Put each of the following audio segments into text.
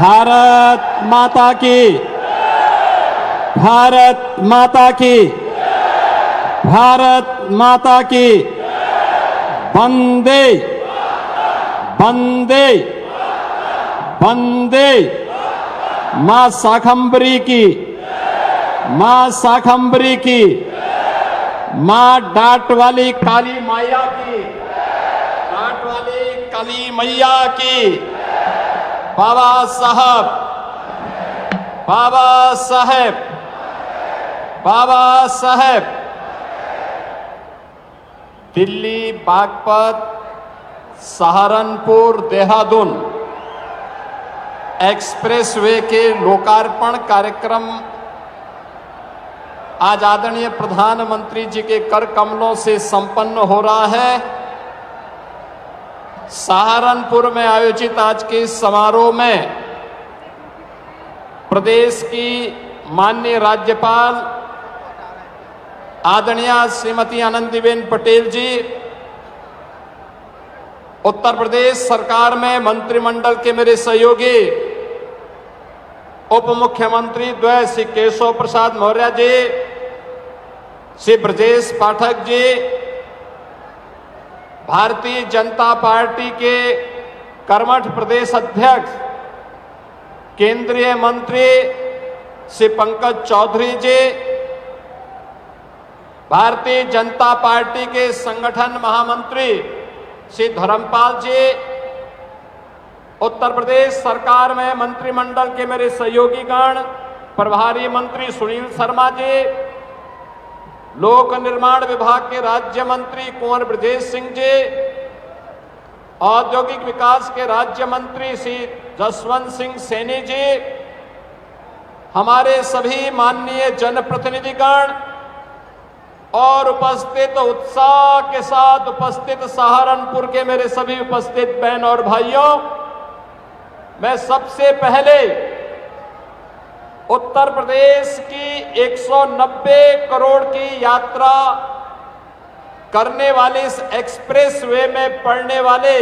भारत माता की, भारत माता की, भारत माता की। वंदे वंदे वंदे। मां शाकंभरी की, मां शाकंभरी की, मां डाट वाली काली मैया की, डाट वाली काली मैया की। बाबा साहब, बाबा साहब, बाबा साहब। दिल्ली बागपत सहारनपुर देहरादून एक्सप्रेसवे के लोकार्पण कार्यक्रम आज आदरणीय प्रधानमंत्री जी के कर कमलों से संपन्न हो रहा है। सहारनपुर में आयोजित आज के इस समारोह में प्रदेश की माननीय राज्यपाल आदरणीय श्रीमती आनंदीबेन पटेल जी, उत्तर प्रदेश सरकार में मंत्रिमंडल के मेरे सहयोगी उप मुख्यमंत्री द्वय श्री केशव प्रसाद मौर्य जी, श्री ब्रजेश पाठक जी, भारतीय जनता पार्टी के कर्मठ प्रदेश अध्यक्ष केंद्रीय मंत्री श्री पंकज चौधरी जी, भारतीय जनता पार्टी के संगठन महामंत्री श्री धर्मपाल जी, उत्तर प्रदेश सरकार में मंत्रिमंडल के मेरे सहयोगीगण प्रभारी मंत्री सुनील शर्मा जी, लोक निर्माण विभाग के राज्य मंत्री कुंवर ब्रजेश सिंह जी, औद्योगिक विकास के राज्य मंत्री श्री जसवंत सिंह सैनी जी, हमारे सभी माननीय जनप्रतिनिधिगण और उपस्थित उत्साह के साथ उपस्थित सहारनपुर के मेरे सभी उपस्थित बहन और भाइयों, मैं सबसे पहले उत्तर प्रदेश की 190 करोड़ की यात्रा करने वाले इस एक्सप्रेस वे में पड़ने वाले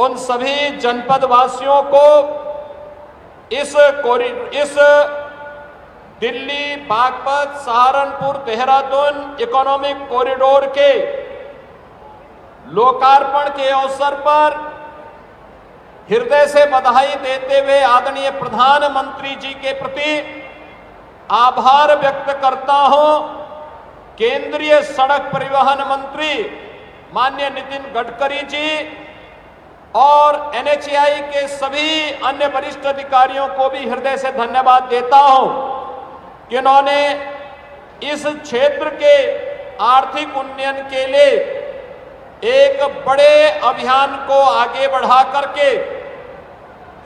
उन सभी जनपद वासियों को इस दिल्ली बागपत सहारनपुर देहरादून इकोनॉमिक कॉरिडोर के लोकार्पण के अवसर पर हृदय से बधाई देते हुए आदरणीय प्रधानमंत्री जी के प्रति आभार व्यक्त करता हूं। केंद्रीय सड़क परिवहन मंत्री माननीय नितिन गडकरी जी और NHAI के सभी अन्य वरिष्ठ अधिकारियों को भी हृदय से धन्यवाद देता हूं कि उन्होंने इस क्षेत्र के आर्थिक उन्नयन के लिए एक बड़े अभियान को आगे बढ़ा करके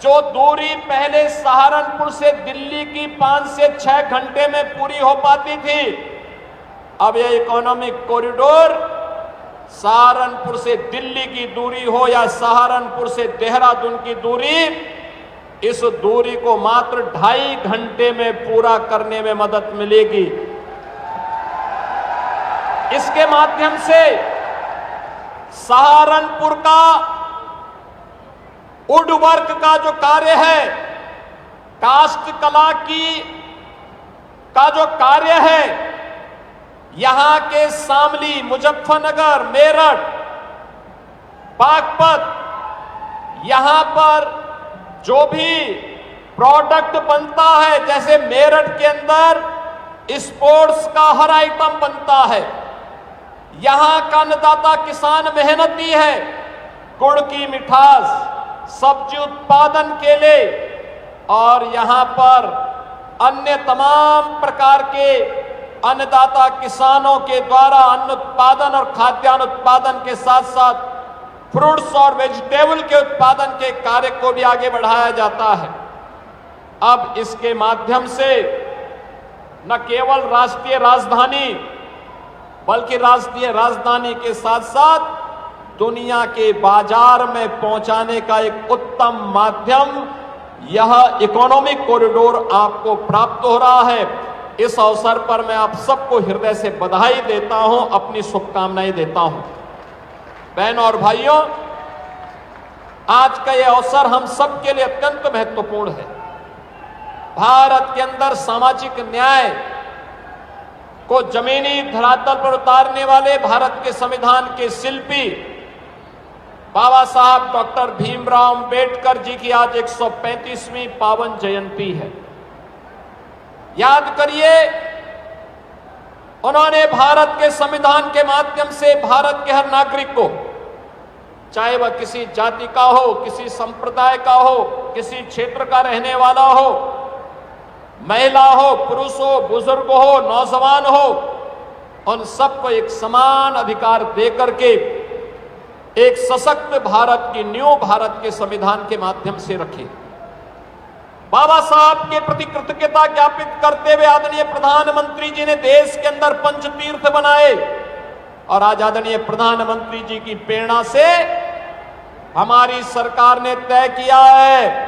जो दूरी पहले सहारनपुर से दिल्ली की 5 से 6 घंटे में पूरी हो पाती थी, अब यह इकोनॉमिक कॉरिडोर सहारनपुर से दिल्ली की दूरी हो या सहारनपुर से देहरादून की दूरी, इस दूरी को मात्र 2.5 घंटे में पूरा करने में मदद मिलेगी। इसके माध्यम से सहारनपुर का वुड वर्क का जो कार्य है, काष्ठ कला का जो कार्य है, यहां के शामली, मुजफ्फरनगर, मेरठ, बागपत, यहां पर जो भी प्रोडक्ट बनता है, जैसे मेरठ के अंदर स्पोर्ट्स का हर आइटम बनता है, यहां का अन्नदाता किसान मेहनती है, गुड़ की मिठास, सब्जी उत्पादन के लिए, और यहां पर अन्य तमाम प्रकार के अन्नदाता किसानों के द्वारा अन्न उत्पादन और खाद्यान्न उत्पादन के साथ साथ फ्रूट्स और वेजिटेबल के उत्पादन के कार्य को भी आगे बढ़ाया जाता है। अब इसके माध्यम से न केवल राष्ट्रीय राजधानी बल्कि राष्ट्रीय राजधानी के साथ साथ दुनिया के बाजार में पहुंचाने का एक उत्तम माध्यम यह इकोनॉमिक कॉरिडोर आपको प्राप्त हो रहा है। इस अवसर पर मैं आप सबको हृदय से बधाई देता हूं, अपनी शुभकामनाएं देता हूं। बहनों और भाइयों, आज का यह अवसर हम सबके लिए अत्यंत महत्वपूर्ण है। भारत के अंदर सामाजिक न्याय को जमीनी धरातल पर उतारने वाले भारत के संविधान के शिल्पी बाबा साहब डॉक्टर भीमराव अंबेडकर जी की आज 135वीं पावन जयंती है। याद करिए, उन्होंने भारत के संविधान के माध्यम से भारत के हर नागरिक को, चाहे वह किसी जाति का हो, किसी संप्रदाय का हो, किसी क्षेत्र का रहने वाला हो, महिला हो, पुरुष हो, बुजुर्ग हो, नौजवान हो, उन सबको एक समान अधिकार देकर के एक सशक्त भारत की नींव भारत के संविधान के माध्यम से रखी। बाबा साहब के प्रति कृतज्ञता ज्ञापित करते हुए आदरणीय प्रधानमंत्री जी ने देश के अंदर पंचतीर्थ बनाए और आज आदरणीय प्रधानमंत्री जी की प्रेरणा से हमारी सरकार ने तय किया है,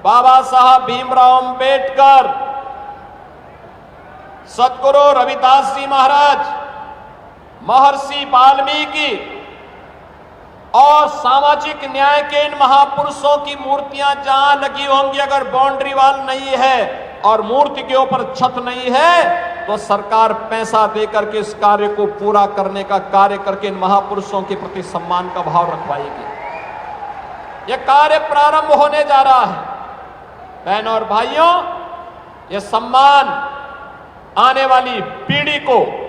बाबा साहब भीमराव अंबेडकर, सद्गुरु रविदास जी महाराज, महर्षि वाल्मीकि और सामाजिक न्याय के इन महापुरुषों की मूर्तियां जहां लगी होंगी, अगर बाउंड्री वॉल नहीं है और मूर्ति के ऊपर छत नहीं है, तो सरकार पैसा देकर के इस कार्य को पूरा करने का कार्य करके इन महापुरुषों के प्रति सम्मान का भाव रखवाएगी। यह कार्य प्रारंभ होने जा रहा है। बहनों और भाइयों, यह सम्मान आने वाली पीढ़ी को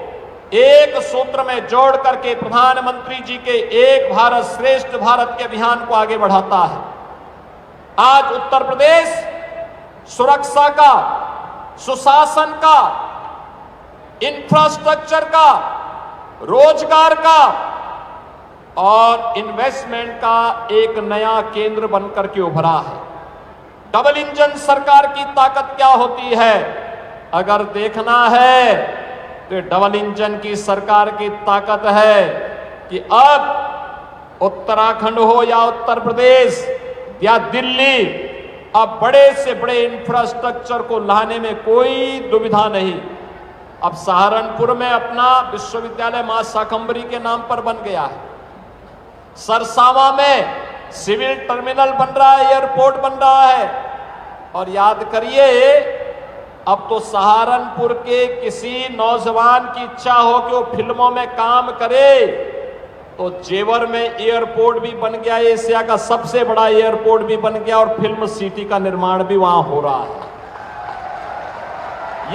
एक सूत्र में जोड़ करके प्रधानमंत्री जी के एक भारत श्रेष्ठ भारत के अभियान को आगे बढ़ाता है। आज उत्तर प्रदेश सुरक्षा का, सुशासन का, इंफ्रास्ट्रक्चर का, रोजगार का और इन्वेस्टमेंट का एक नया केंद्र बनकर के उभरा है। डबल इंजन सरकार की ताकत क्या होती है, अगर देखना है तो डबल इंजन की सरकार की ताकत है कि अब उत्तराखंड हो या उत्तर प्रदेश या दिल्ली, अब बड़े से बड़े इंफ्रास्ट्रक्चर को लाने में कोई दुविधा नहीं। अब सहारनपुर में अपना विश्वविद्यालय मां शाकंभरी के नाम पर बन गया है। सरसावा में सिविल टर्मिनल बन रहा है, एयरपोर्ट बन रहा है। और याद करिए, अब तो सहारनपुर के किसी नौजवान की इच्छा हो कि वो फिल्मों में काम करे, तो जेवर में एयरपोर्ट भी बन गया, एशिया का सबसे बड़ा एयरपोर्ट भी बन गया और फिल्म सिटी का निर्माण भी वहां हो रहा है।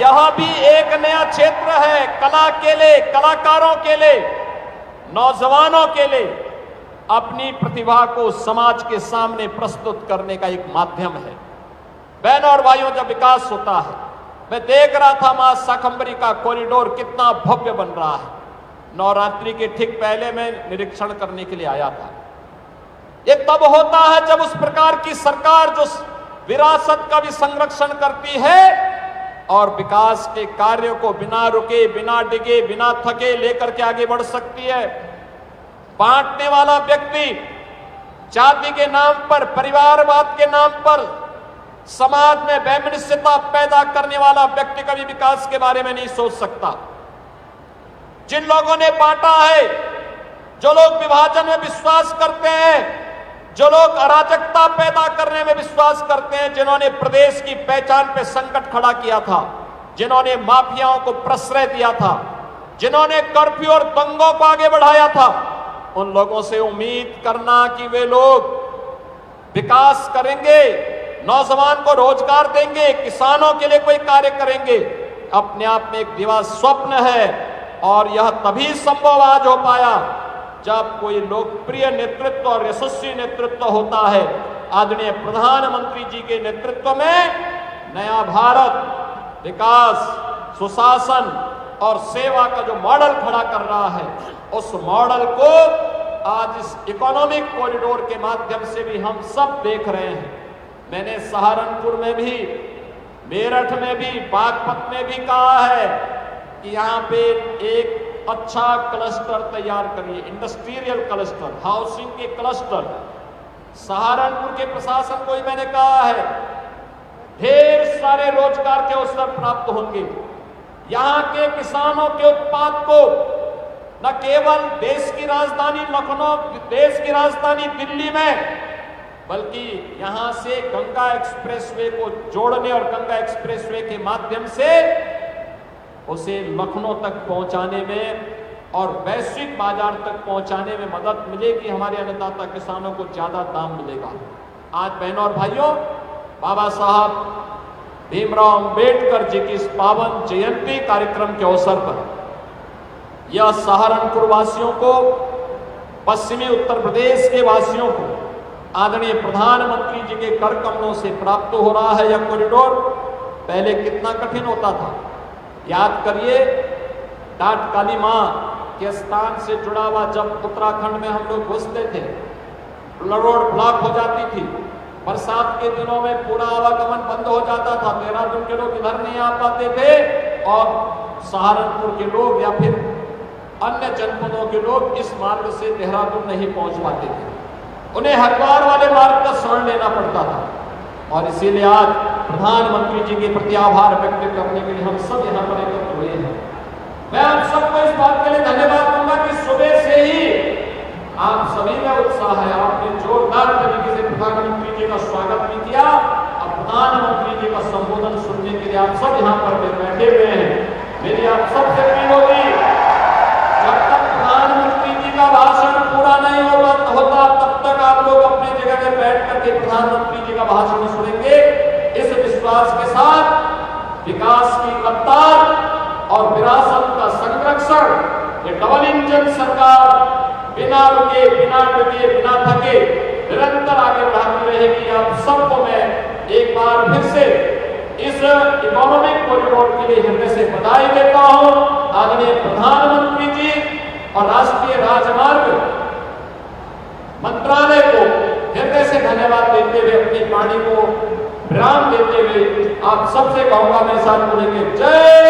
यह भी एक नया क्षेत्र है कला के लिए, कलाकारों के लिए, नौजवानों के लिए अपनी प्रतिभा को समाज के सामने प्रस्तुत करने का एक माध्यम है। बहनों और भाइयों, जब विकास होता है, मैं देख रहा था मां शाकंभरी का कॉरिडोर कितना भव्य बन रहा है। नवरात्रि के ठीक पहले मैं निरीक्षण करने के लिए आया था। ये तब होता है जब उस प्रकार की सरकार जो विरासत का भी संरक्षण करती है और विकास के कार्यों को बिना रुके, बिना डिगे, बिना थके लेकर के आगे बढ़ सकती है। बांटने वाला व्यक्ति जाति के नाम पर, परिवारवाद के नाम पर समाज में वैमनस्यता पैदा करने वाला व्यक्ति कभी विकास के बारे में नहीं सोच सकता। जिन लोगों ने बांटा है, जो लोग विभाजन में विश्वास करते हैं, जो लोग अराजकता पैदा करने में विश्वास करते हैं, जिन्होंने प्रदेश की पहचान पे संकट खड़ा किया था, जिन्होंने माफियाओं को प्रश्रय दिया था, जिन्होंने कर्फ्यू और दंगों को आगे बढ़ाया था, उन लोगों से उम्मीद करना कि वे लोग विकास करेंगे, नौजवान को रोजगार देंगे, किसानों के लिए कोई कार्य करेंगे, अपने आप में एक दिवा स्वप्न है। और यह तभी संभव आज हो पाया जब कोई लोकप्रिय नेतृत्व और यशस्वी नेतृत्व होता है। आदरणीय प्रधानमंत्री जी के नेतृत्व में नया भारत विकास, सुशासन और सेवा का जो मॉडल खड़ा कर रहा है, उस मॉडल को आज इस इकोनॉमिक कॉरिडोर के माध्यम से भी हम सब देख रहे हैं। मैंने सहारनपुर में भी, मेरठ में भी, बागपत में भी कहा है कि यहाँ पे एक अच्छा क्लस्टर तैयार करिए, इंडस्ट्रियल क्लस्टर, हाउसिंग के क्लस्टर। सहारनपुर के प्रशासन को ही मैंने कहा है, ढेर सारे रोजगार के अवसर प्राप्त होंगे। यहाँ के किसानों के उत्पाद को न केवल देश की राजधानी लखनऊ, देश की राजधानी दिल्ली में बल्कि यहां से गंगा एक्सप्रेसवे को जोड़ने और गंगा एक्सप्रेसवे के माध्यम से उसे लखनऊ तक पहुंचाने में और वैश्विक बाजार तक पहुंचाने में मदद मिलेगी। हमारे अन्नदाता किसानों को ज्यादा दाम मिलेगा। आज बहनों और भाइयों, बाबा साहब भीमराव अंबेडकर जी की इस पावन जयंती कार्यक्रम के अवसर पर यह सहारनपुर वासियों को, पश्चिमी उत्तर प्रदेश के वासियों को आदरणीय प्रधानमंत्री जी के कर कमलों से प्राप्त हो रहा है। यह कॉरिडोर पहले कितना कठिन होता था, याद करिए। डाट काली मां के स्थान से जुड़ा हुआ जब उत्तराखंड में हम लोग घुसते थे, रोड ब्लॉक हो जाती थी, बरसात के दिनों में पूरा आवागमन बंद हो जाता था, देहरादून के लोग इधर नहीं आ पाते थे और सहारनपुर के लोग या फिर अन्य जनपदों के लोग इस मार्ग से देहरादून नहीं पहुंच पाते थे, उन्हें हरिद्वार वाले मार्ग का शरण लेना पड़ता था। और इसीलिए आज प्रधानमंत्री जी के प्रति आभार व्यक्त करने के लिए हम सब यहाँ पर एकत्र हुए हैं। मैं आप सबको इस बात के लिए धन्यवाद दूंगा कि सुबह से ही आप सभी में उत्साह है। आपने जोरदार तरीके से प्रधानमंत्री जी का स्वागत भी किया और प्रधानमंत्री जी का संबोधन सुनने के लिए आप सब यहाँ पर बैठे हुए हैं। मेरी आप सबसे अपील होगी, जब तक प्रधानमंत्री जी का भाषण पूरा नहीं होता तब तक आप लोग अपनी जगह में बैठ करके प्रधानमंत्री जी का भाषण सुनेंगे। इस विश्वास के साथ विकास की रफ्तार और विरासत का संरक्षण, ये डबल इंजन सरकार बिना रुके, बिना डगे, बिना थके निरंतर आगे बढ़ाती रहेगी। आप सबको मैं एक बार फिर से इस इकोनॉमिक कॉरिडोर के लिए हृदय से बधाई देता हूं। आदरणीय प्रधानमंत्री जी और राष्ट्रीय राजमार्ग मंत्रालय को हृदय से धन्यवाद देते हुए, अपनी वाणी को विराम देते हुए आप सबसे कहूंगा, मेरे साथ बोलेंगे जय